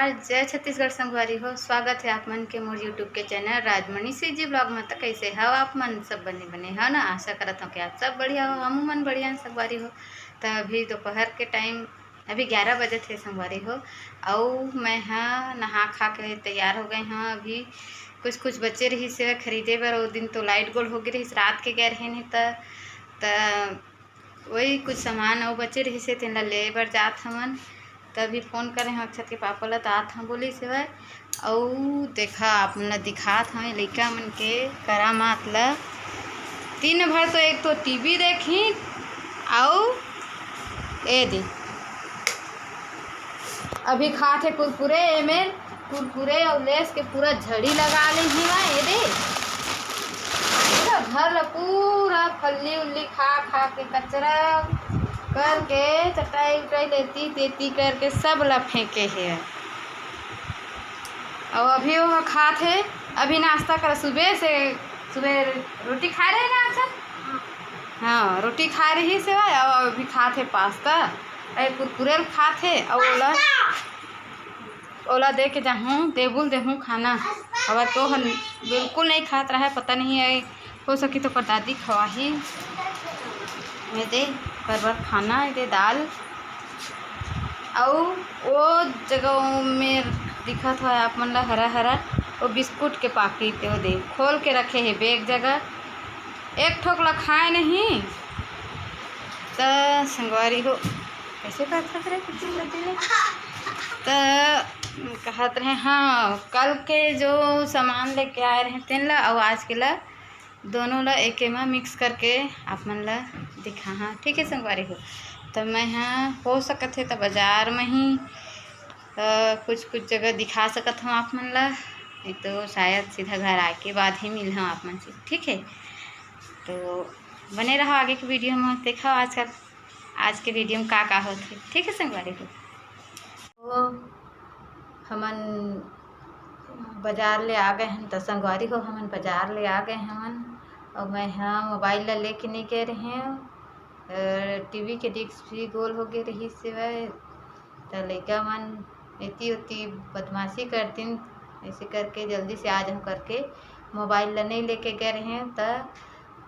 नमस्कार, जय छत्तीसगढ़ संगवारी हो। स्वागत है आप मन के मोर यूट्यूब के चैनल राजमणि से जी ब्लॉग में। तो कैसे हो आप मन? सब बने बने हो ना। आशा करता हूँ कि आप सब बढ़िया हो, हम मन बढ़िया संगवारी हो। तो अभी दोपहर के टाइम अभी 11 बजे थे संगवारी हो। और मैं हाँ नहा खा के तैयार हो गए हाँ। अभी कुछ बच्चे रही से खरीदे बर। वो दिन तो लाइट गोल हो गई रही, रात के गए रहे नहीं तो वही कुछ सामान और बच्चे रही से तेन ले बर जात हमन। तभी फ़ोन करे हैं अक्षत के पापा ला तो आत हम बोली से भाई। और देखा आप मन ला दिखात हमें लइका मन के करामात ला। दिन भर तो एक तो टीवी देखी और ए दे अभी खाते कुरकुरे एमें कुरकुरे और लेस के पूरा झड़ी लगा ली ही वहाँ ए दे घर पूरा फल्ली उल्ली खा खा के कचरा करके चटाई उटाई लेती तेती करके सब ला फेंके है। और अभी वो खात है, अभी नाश्ता कर सुबह रोटी खा रहे ना। अच्छा हाँ रोटी खा रही से और अभी खात है पास्ता कुरकुरे खात है। और ओला दे के जाऊँ टेबुल देहूँ खाना। अब तो हम बिल्कुल नहीं खात रहा है, पता नहीं है हो सकी तो पर दादी खवाही में दे कर खाना दे दाल। और वो जगह में दिखत है आप मन ला हरा हरा वो बिस्कुट के पाकिट वो दे खोल के रखे है बैग जगह। एक ठोक ला खाए नहीं तो संगवारी हो कैसे बात कर रहे तो कहत रहे हाँ कल के जो सामान लेके आए रहे तेन ला और आज के ला दोनों ला एक में मिक्स करके आप मन ला दिखा हाँ। ठीक है संगवारी हो। तो मैं हाँ हो सकत है तो बाज़ार में ही कुछ जगह दिखा सकत हूँ आप मन ला, नहीं तो शायद सीधा घर आके बाद ही मिल हूँ आप मन से। ठीक है तो बने रहो आगे के वीडियो में। देखो आज के वीडियो में का होते। ठीक है संगवारी हो। तो हमन बाज़ार ले आ गए हैं तो संगवारी हो हमन बाज़ार ले आ गए हमन। और मैं हाँ मोबाइल ला लेके नहीं गए रहे हैं। टीवी के डिस्क भी गोल हो गए रही सिवाय तो लइका मन इतनी उतनी बदमाशी करती ऐसे करके जल्दी से आ जाऊँ करके मोबाइल ला नहीं लेके गए रहे हैं। तो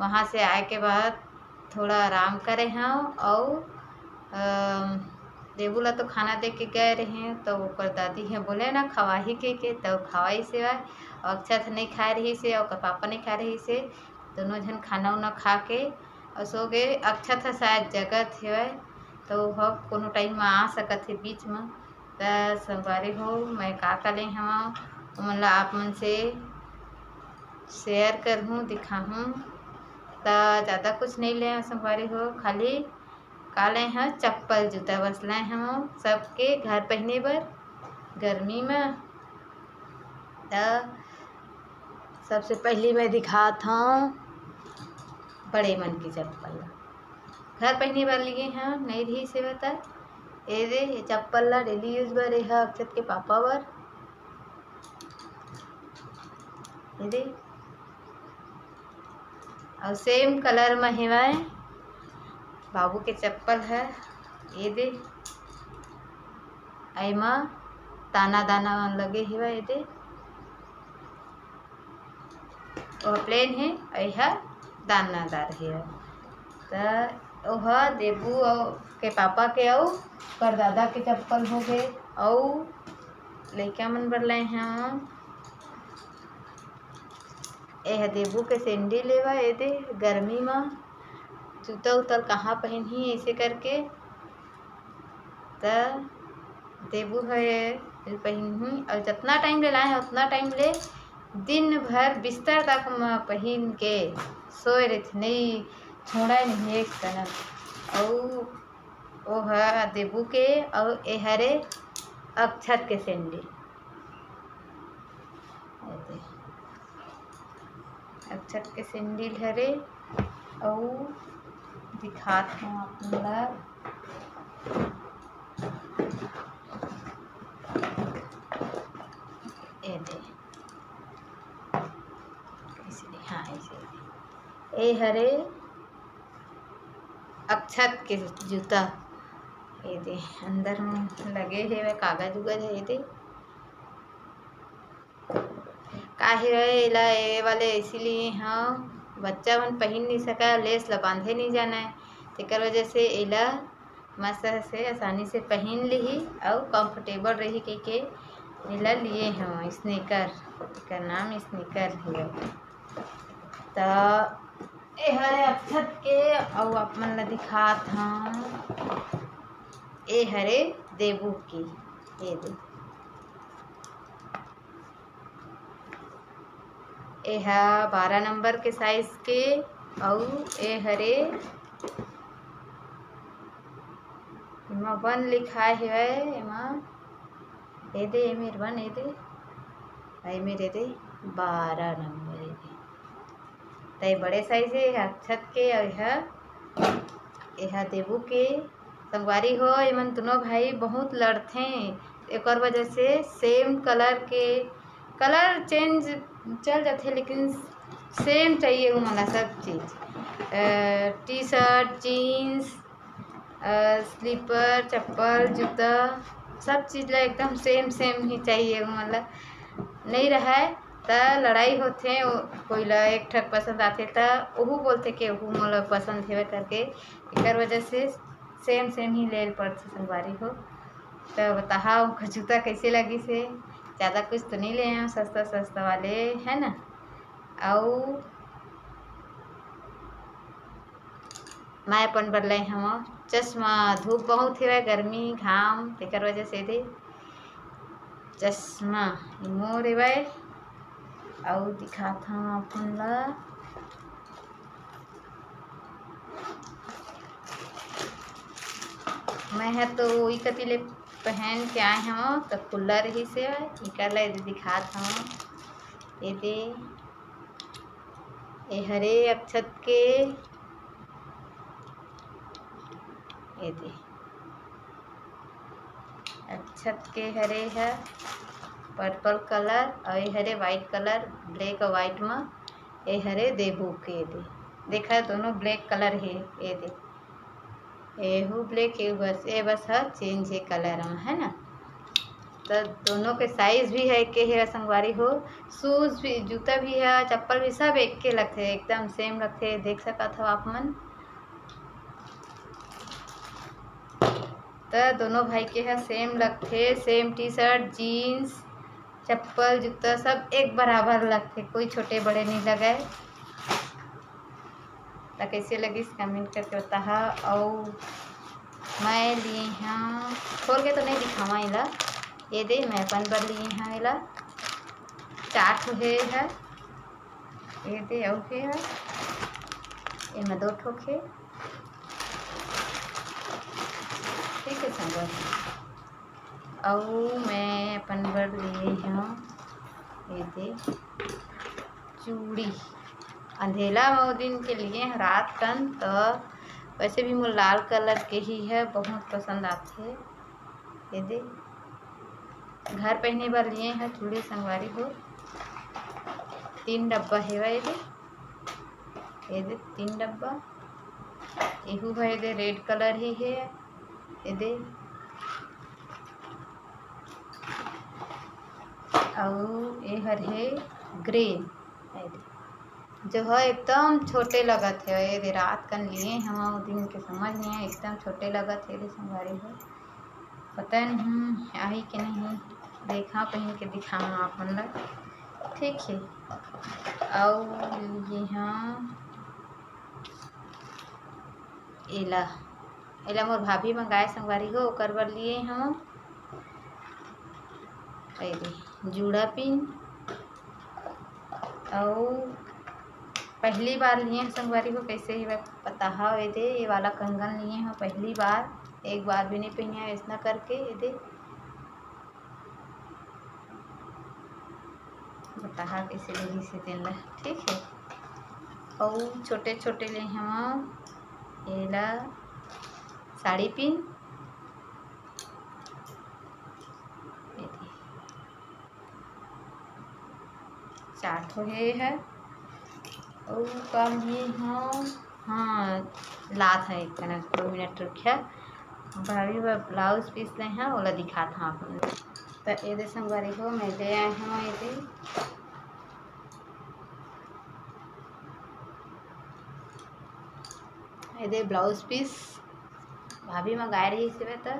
वहाँ से आए के बाद थोड़ा आराम करे हैं और देबू ला तो खाना दे के गए रहे हैं। तो ऊपर दादी हैं बोले ना खवाही के तो खवाई से और अक्षत नहीं खा रही से और पापा नहीं खा रही से दोनों जन खाना उना खा के और सो गए। अक्षत है शायद जगत है तो वह कोनो टाइम में आ सकत है बीच में। तो संगवारी हो मैं का ले हम मतलब आप मन से शेयर करूँ दिखाऊँ। तो ज़्यादा कुछ नहीं ले संगवारी हो, खाली काले हैं चप्पल जूता बस लाए हम सबके घर पहने बर गर्मी में। तो सबसे पहली मैं दिखात हूँ बड़े मन की चप्पल घर पहने बर लिए हैं नहीं रही से बता ये चप्पल ला डेली यूज बर है अक्षत के पापा बर ये और सेम कलर में हेवाए बाबू के चप्पल है ये दे ऐमा दाना दाना लगे हेवा ये दे और प्लेन है यह दानादार है। तो वह देबू और के पापा के और परदादा के चप्पल हो गए और लइका मन बर लाए हैं यह देबू के सैंडल लेवा ये दे गर्मी में जूता उतर कहाँ पहनी ऐसे करके। तो देबू है पहनी और जितना टाइम ले लाए हैं उतना टाइम ले दिन भर बिस्तर तक में पहन के सोए रहे नहीं छोड़ा नहीं एक तरह। और वो है देबू के और ये हरे अक्षत के सैंडल अक्षत के सैंडल हरे और दिखात हूँ आप लोग ये दे हाँ ऐसे ये हरे अक्षत के जूता ये दे अंदर में लगे है वह कागज उगज है ये दे काहे एला ए वाले इसीलिए हाँ बच्चा मन पहन नहीं सका, लेस ला बांधे नहीं जाना है, तेकर वजह से एला मस्त से आसानी से पहन ली और कंफर्टेबल रही के एला लिए हैं स्नीकर, का नाम स्नीकर है। तो ए हरे अक्षत के और अपन ला दिखात हाँ ए हरे देबू की, ये दे ए 12 नंबर के साइज के और ए हरे एमा 1 लिखाए है, एमा ए दे ए मेर 1 ए दे आई मेरे दे 12 नंबर ए दे तय बड़े साइज है अक्षत के और यह देबू के। संगवारी हो एमन दोनों भाई बहुत लड़थे, एक वजह से सेम कलर के कलर चेंज चल जाते लेकिन सेम चाहिए उमला सब चीज़, टी शर्ट जीन्स स्लीपर चप्पल जूता सब चीज़ ला एकदम सेम ही चाहिए उमला, नहीं रहा तो लड़ाई होते, कोई ला एक ठक पसंद आते तो वह बोलते कि वह मोला पसंद हेवे करके, एक वजह से सेम ही ले पड़ते संगवारी हो। तो बताओ जूता कैसे लगी से, ज़्यादा कुछ तो नहीं ले हैं, सस्ता वाले है ना। और मैं अपन बदले हम चश्मा, धूप बहुत है गर्मी घाम तेकर वजह से दे चश्मा मोर हेवे और दिखात हम अपन ला मैं है तो वही कति ले पहन के आए हम तो खुला रही से निकल दिखात हम ये दे ए हरे अक्षत के, ये दे अक्षत के हरे है पर्पल कलर और ये हरे वाइट कलर, ब्लैक और वाइट में ये हरे देबू के दे देखा दोनों ब्लैक कलर है, ये दे एहू ब्लैक ये बस है चेंज है कलर में है ना। तो दोनों के साइज भी है के है संगवारी हो, शूज भी जूता भी है चप्पल भी सब एक के लगते एकदम सेम लगते, देख सकत हो आप मन। तो दोनों भाई के है सेम लगते, सेम टी शर्ट जीन्स चप्पल जूता सब एक बराबर लगते, कोई छोटे बड़े नहीं लगे। तो कैसे लगी कमेंट करके बता। और मैं लिए हाँ खोल के तो नहीं दिखावा इला, ये दे मैं अपन पर लिए हाँ इला 4 ठो है ये दे और है ये में 2 ठो है, ठीक है संगत। और मैं अपन पर लिए हाँ ये दे चूड़ी, अंधेला में दिन के लिए रात कन, तो वैसे भी मुझे लाल कलर के ही है बहुत पसंद आते हैं। ये दे घर पहनने वाले लिए हैं चूड़ी संगवारी हो, 3 डब्बा है ये दे 3 डब्बा एहू है, ये दे रेड कलर ही है, ये दे और ये हर है ग्रीन, जो है एकदम छोटे लगत है, ये रात कन लिए हम दिन के समझ नहीं है, एकदम छोटे लगत है संगवारी हो, पता नहीं आई कि नहीं, देखा पहन के दिखावा अपन ला, ठीक है। और यहाँ एला मोर भाभी मंगाए संगवारी हो, ओकर बर लिए हम जूड़ा पिन, और पहली बार लिए हैं संगवारी को कैसे ही पता है, ये वाला कंगन लिए हैं पहली बार, एक बार भी नहीं पहने है ऐसा करके, ये दे बता कैसे लगी से दिन ला, ठीक है। और छोटे ले हम ये ला साड़ी पिन, 4 ठो है और कम ही हाँ लात है एक 2 मिनट रखा भाभी ब्लाउज पीस ले हैं, ओला दिखा था अपन। तो ये संगवारी हो मैं ले आए हूँ ये ब्लाउज पीस भाभी मंगाए रही से तो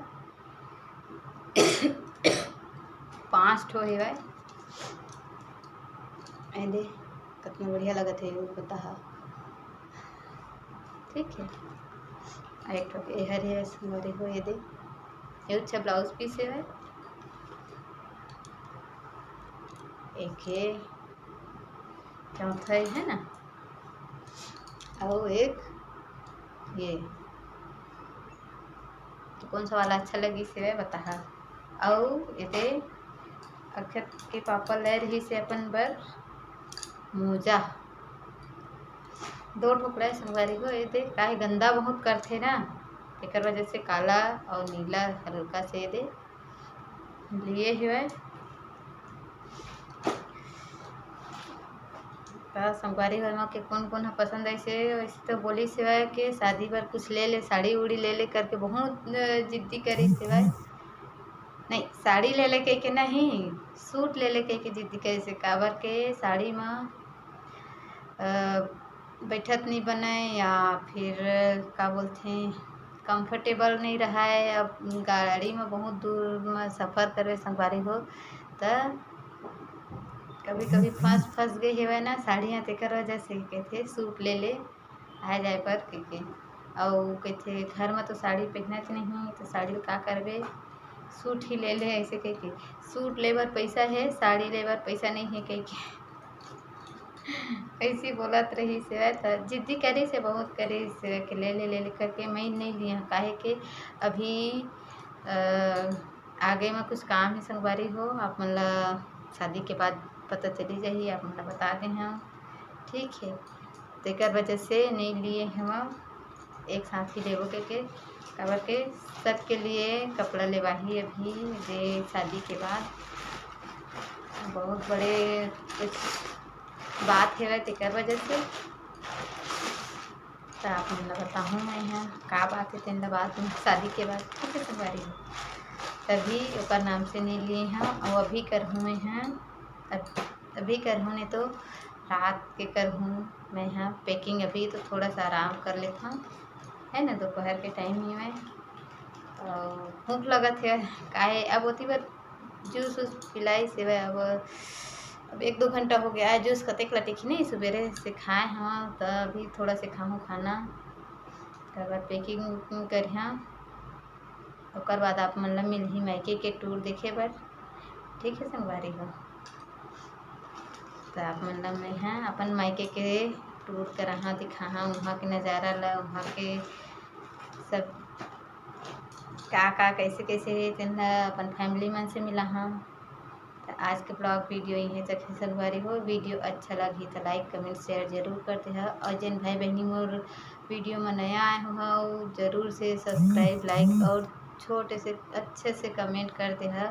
5 ठो है भाई। ये कितना बढ़िया लगत है वो पता है। ठीक है, एक ठो एहर है संगवारी हो ये अच्छा ब्लाउज पीस है भाई। एक है चौथा है ना, और एक ये तो कौन सा वाला अच्छा लगी से बता। और ये अक्षत के पापा ले रही से अपन बर मोजा 2 टुकड़ा संगवारी हो। ये काहे गंदा बहुत करथे ना, एक वजह से काला और नीला हल्का से दे लिए हुए। तो संगवारी हो के कौन कौन पसंद ऐसे वैसे तो बोली सिवाय के शादी पर कुछ ले ले, साड़ी उड़ी ले ले करके बहुत जिद्दी करी सिवाय नहीं, साड़ी ले ले के नहीं, सूट ले ले के जिद्दी करी से काबर के साड़ी में बैठत नहीं बने या फिर का बोलते कंफर्टेबल नहीं रहा है। अब गाड़ी में बहुत दूर में सफ़र करे संगवारी हो तो कभी कभी फंस गई है ना साड़ियाँ, तेकर वजह से कहते सूट ले ले आ जाए पर के और कहते घर में तो साड़ी पहनत नहीं तो साड़ी का करबे, सूट ही ले ले ऐसे कह के। सूट लेबर पैसा है, साड़ी लेबर पैसा नहीं है कह के ऐसी बोलत रही से। तो जिद्दी करी से बहुत करी से कि ले करके मैं नहीं लिया काहे के अभी आगे में कुछ काम ही संगवारी हो। आप मतलब शादी के बाद पता चली जाही, आप मतलब बता दें हम। ठीक है, तेकर वजह से नहीं लिए हम एक साथ ही लेवो के काबर के सबके लिए कपड़ा लेवाही अभी दे शादी के बाद बहुत बड़े कुछ बात है तेकर वजह से। तो आप मतलब बताऊँ मैं यहाँ का बात है तेन बात शादी के बाद। ठीक है संगवारी हो, तभी ओकर नाम से नहीं लिए हैं। और अभी करहूँ मैं यहाँ अभी करहूँ नहीं तो रात के करहूँ मैं यहाँ पैकिंग। अभी तो थोड़ा सा आराम कर लेता हूँ है ना, दोपहर के टाइम ही में और भूख लगत है काहे अब होती बार जूस वूस पिलाई से। अब 1-2 घंटा हो गया है, जूस कतेक लटिक नहीं सवेरे से खाए हाँ, तो अभी थोड़ा से खाऊँ खाना कर बाद पैकिंग वैकिंग करिया। ओकर बाद आप मतलब मिल ही मायके के टूर देखे बर। ठीक है संगवारी हो, तो आप मतलब मैं हाँ अपन मायके के टूर कराहा दिखाहा वहाँ के नज़ारा ला, वहाँ के सब का कैसे कैसे तेन अपन फैमिली मन से मिला हाँ। तो आज के ब्लॉग वीडियो यही तक है संगवारी हो। वीडियो अच्छा लगी तो लाइक कमेंट शेयर जरूर करते हैं, और जिन भाई बहनी मोर वीडियो में नया आए हो जरूर से सब्सक्राइब लाइक और छोटे से अच्छे से कमेंट करते हैं।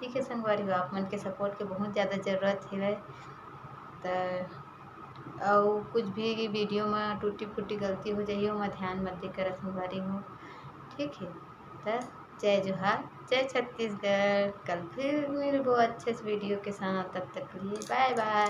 ठीक है संगवारी हो, आप मन के सपोर्ट के बहुत ज़्यादा ज़रूरत है। तो और कुछ भी वीडियो में टूटी फूटी गलती हो जाइए मैं ध्यान मत देकर संगवारी हो। ठीक है, तो जय जोहार, जय छत्तीसगढ़। कल फिर मिलबो अच्छे से वीडियो के साथ, तब तक के लिए बाय बाय।